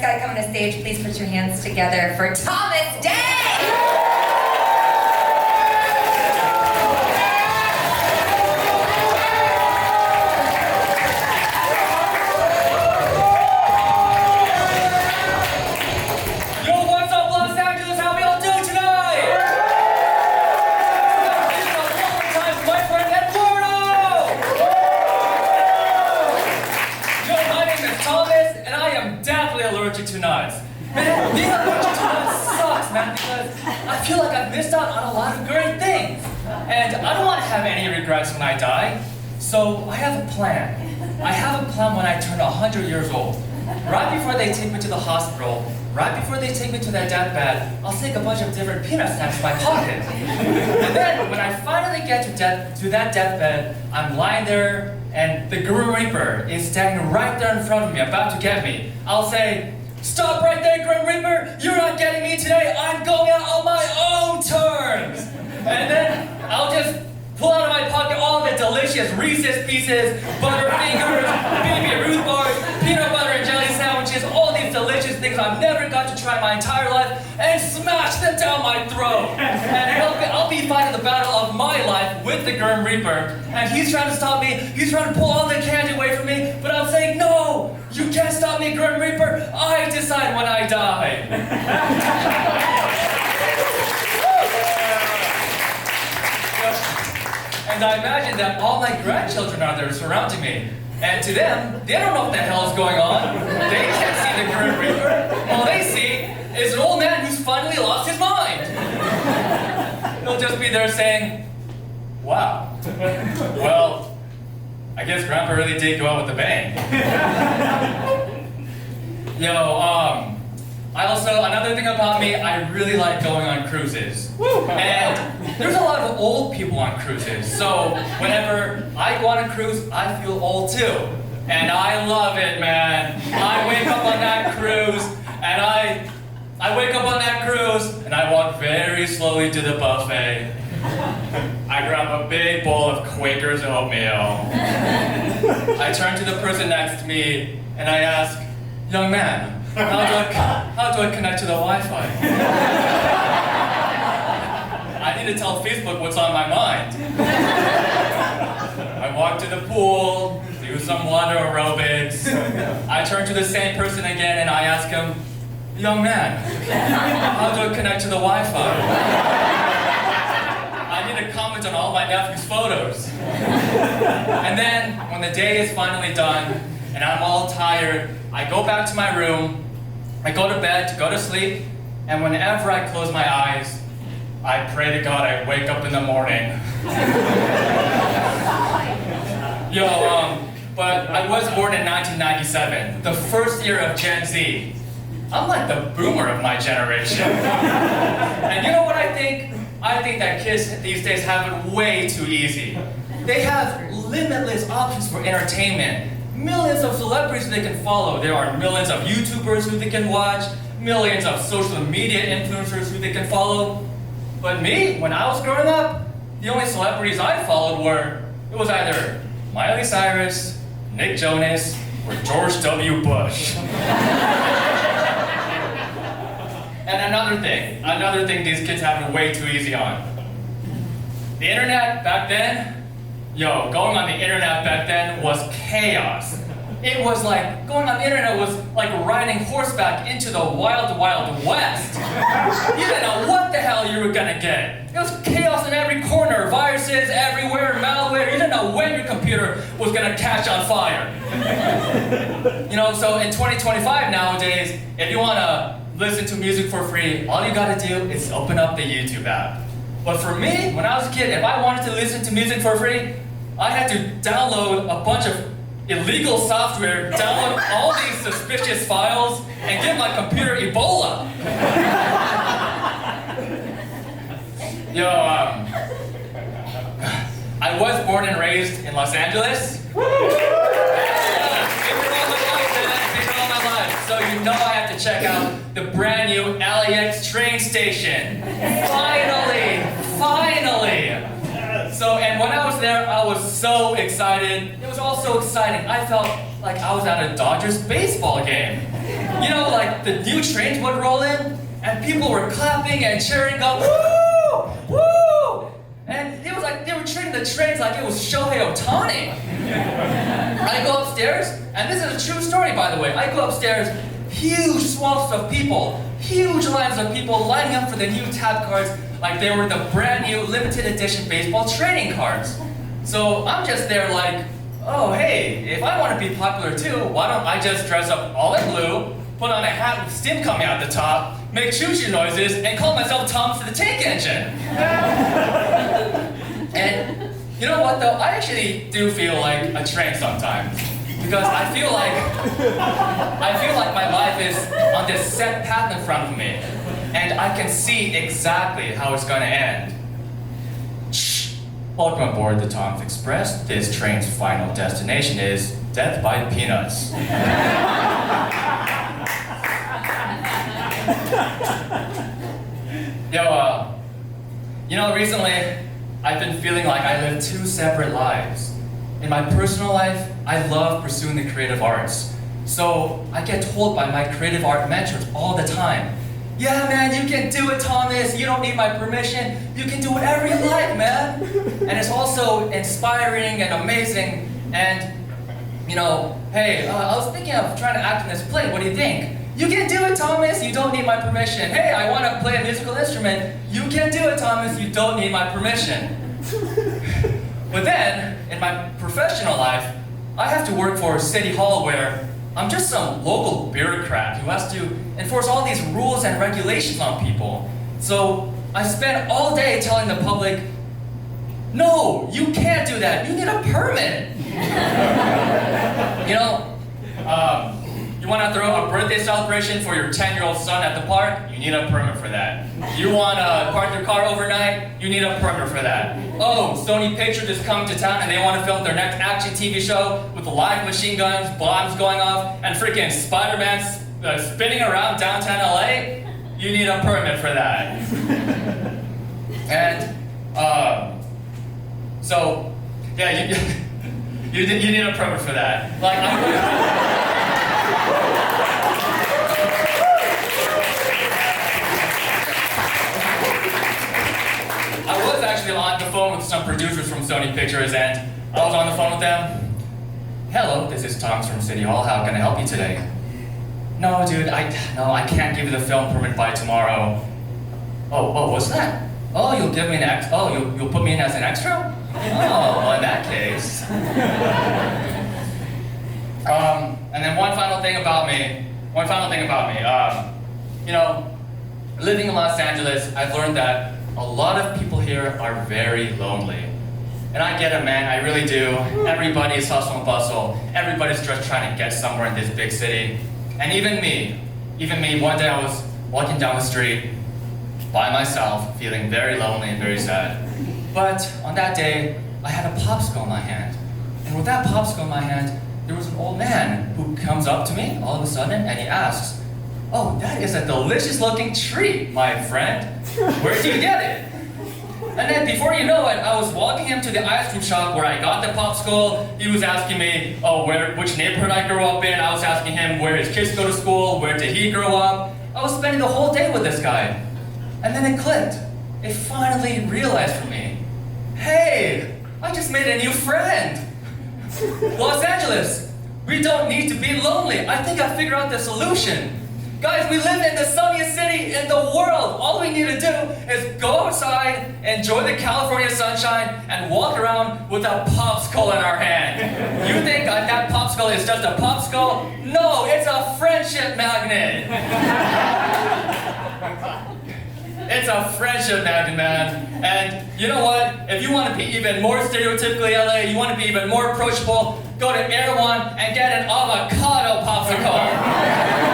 guy coming to stage, please put your hands together for Thomas Day! To nuts. Man, being allergic to nuts sucks, man, because I feel like I've missed out on a lot of great things. And I don't want to have any regrets when I die. So I have a plan. I have a plan when I turn 100 years old. Right before they take me to the hospital, right before they take me to that deathbed, I'll take a bunch of different peanut snacks in my pocket. And then when I finally get to that deathbed, I'm lying there and the Grim Reaper is standing right there in front of me, about to get me. I'll say, "Stop right there, Grim Reaper! You're not getting me today! I'm going out on my own terms!" And then I'll just pull out of my pocket all the delicious Reese's Pieces, Butterfingers, Baby Ruth bars, peanut butter and jelly sandwiches, all these delicious things I've never got to try my entire life, and smash them down my throat. And I'll be fighting the battle of my life with the Grim Reaper, and he's trying to stop me, he's trying to pull all the candy away from me, but I'm saying, "No! You can't stop me, Grim Reaper! I decide when I die!" And I imagine that all my grandchildren are there surrounding me. And to them, they don't know what the hell is going on. They can't see the Grim Reaper. All they see is an old man who's finally lost his mind. They'll just be there saying, "Wow, well, I guess Grandpa really did go out with a bang." Another thing about me, I really like going on cruises. And there's a lot of old people on cruises, so whenever I go on a cruise, I feel old too. And I love it, man. I wake up on that cruise, and I wake up on that cruise, and I walk very slowly to the buffet. I grab a big bowl of Quaker's oatmeal. I turn to the person next to me, and I ask, "Young man, how do I connect to the Wi-Fi?" I need to tell Facebook what's on my mind. I walk to the pool, do some water aerobics. I turn to the same person again and I ask him, "Young man, how do I connect to the Wi-Fi?" I need to comment on all my nephew's photos. And then, when the day is finally done, and I'm all tired, I go back to my room, I go to bed to go to sleep, and whenever I close my eyes, I pray to God I wake up in the morning. But I was born in 1997, the first year of Gen Z. I'm like the boomer of my generation. And you know what I think? I think that kids these days have it way too easy. They have limitless options for entertainment. Millions of celebrities they can follow. There are millions of YouTubers who they can watch, millions of social media influencers who they can follow. But me, when I was growing up, the only celebrities I followed it was either Miley Cyrus, Nick Jonas, or George W. Bush. And another thing these kids have it way too easy on. The internet back then, going on the internet back then was chaos. It was like, going on the internet was like riding horseback into the wild, wild west. You didn't know what the hell you were gonna get. It was chaos in every corner, viruses everywhere, malware. You didn't know when your computer was gonna catch on fire. So in 2025 nowadays, if you wanna listen to music for free, all you gotta do is open up the YouTube app. But for me, when I was a kid, if I wanted to listen to music for free, I had to download a bunch of illegal software, download all these suspicious files, and give my computer Ebola. I was born and raised in Los Angeles. So you know I have to check out the brand new LAX train station. Finally! And when I was there, I was so excited. It was all so exciting. I felt like I was at a Dodgers baseball game. like the new trains would roll in, and people were clapping and cheering, going, woo! Woo! And it was like they were treating the trains like it was Shohei Ohtani. I go upstairs, and this is a true story, by the way. I go upstairs, huge swaths of people, huge lines of people lining up for the new tab cards like they were the brand new limited edition baseball trading cards. So I'm just there like, oh hey, if I want to be popular too, why don't I just dress up all in blue, put on a hat with steam coming out the top, make choo-choo noises, and call myself Thomas the Tank Engine. And you know what though, I actually do feel like a train sometimes. Because I feel like my life is on this set path in front of me. And I can see exactly how it's gonna end. Shh. Welcome aboard the Tom's Express. This train's final destination is Death by Peanuts. Recently, I've been feeling like I live two separate lives. In my personal life, I love pursuing the creative arts. So I get told by my creative art mentors all the time, yeah man, you can do it, Thomas, you don't need my permission, you can do whatever you like, man. And it's also inspiring and amazing, and hey, I was thinking of trying to act in this play, what do you think? You can do it, Thomas, you don't need my permission. Hey, I want to play a musical instrument. You can do it, Thomas, you don't need my permission. But then, in my professional life, I have to work for City Hall where I'm just some local bureaucrat who has to enforce all these rules and regulations on people. So I spend all day telling the public, no, you can't do that, you need a permit. You want to throw a birthday celebration for your 10-year-old son at the park? You need a permit for that. You want to park your car overnight? You need a permit for that. Oh, Sony Pictures is coming to town and they want to film their next action TV show with live machine guns, bombs going off, and freaking Spider-Man spinning around downtown LA? You need a permit for that. And, you need a permit for that. Like, I was actually on the phone with some producers from Sony Pictures, and I was on the phone with them. Hello, this is Thomas from City Hall. How can I help you today? No, dude, I can't give you the film permit by tomorrow. Oh, what's that? Oh, you'll give me an extra? Oh, you'll put me in as an extra? Oh, well, in that case. And then one final thing about me. Living in Los Angeles, I've learned that a lot of people here are very lonely. And I get it, man, I really do. Everybody's hustle and bustle. Everybody's just trying to get somewhere in this big city. And even me, one day I was walking down the street by myself, feeling very lonely and very sad. But on that day, I had a popsicle in my hand. And with that popsicle in my hand, there was an old man who comes up to me all of a sudden and he asks, oh, that is a delicious looking treat, my friend. Where did you get it? And then before you know it, I was walking him to the ice cream shop where I got the popsicle. He was asking me, which neighborhood I grew up in. I was asking him where his kids go to school, where did he grow up. I was spending the whole day with this guy. And then it clicked. It finally realized for me, hey, I just made a new friend. Los Angeles, we don't need to be lonely. I think I figured out the solution. Guys, we live in the sunniest city in the world. All we need to do is go outside, enjoy the California sunshine, and walk around with a popsicle in our hand. You think that popsicle is just a popsicle? No, it's a friendship magnet. It's a friendship magnet, man. And you know what? If you want to be even more stereotypically LA, you want to be even more approachable, go to Air One and get an avocado popsicle.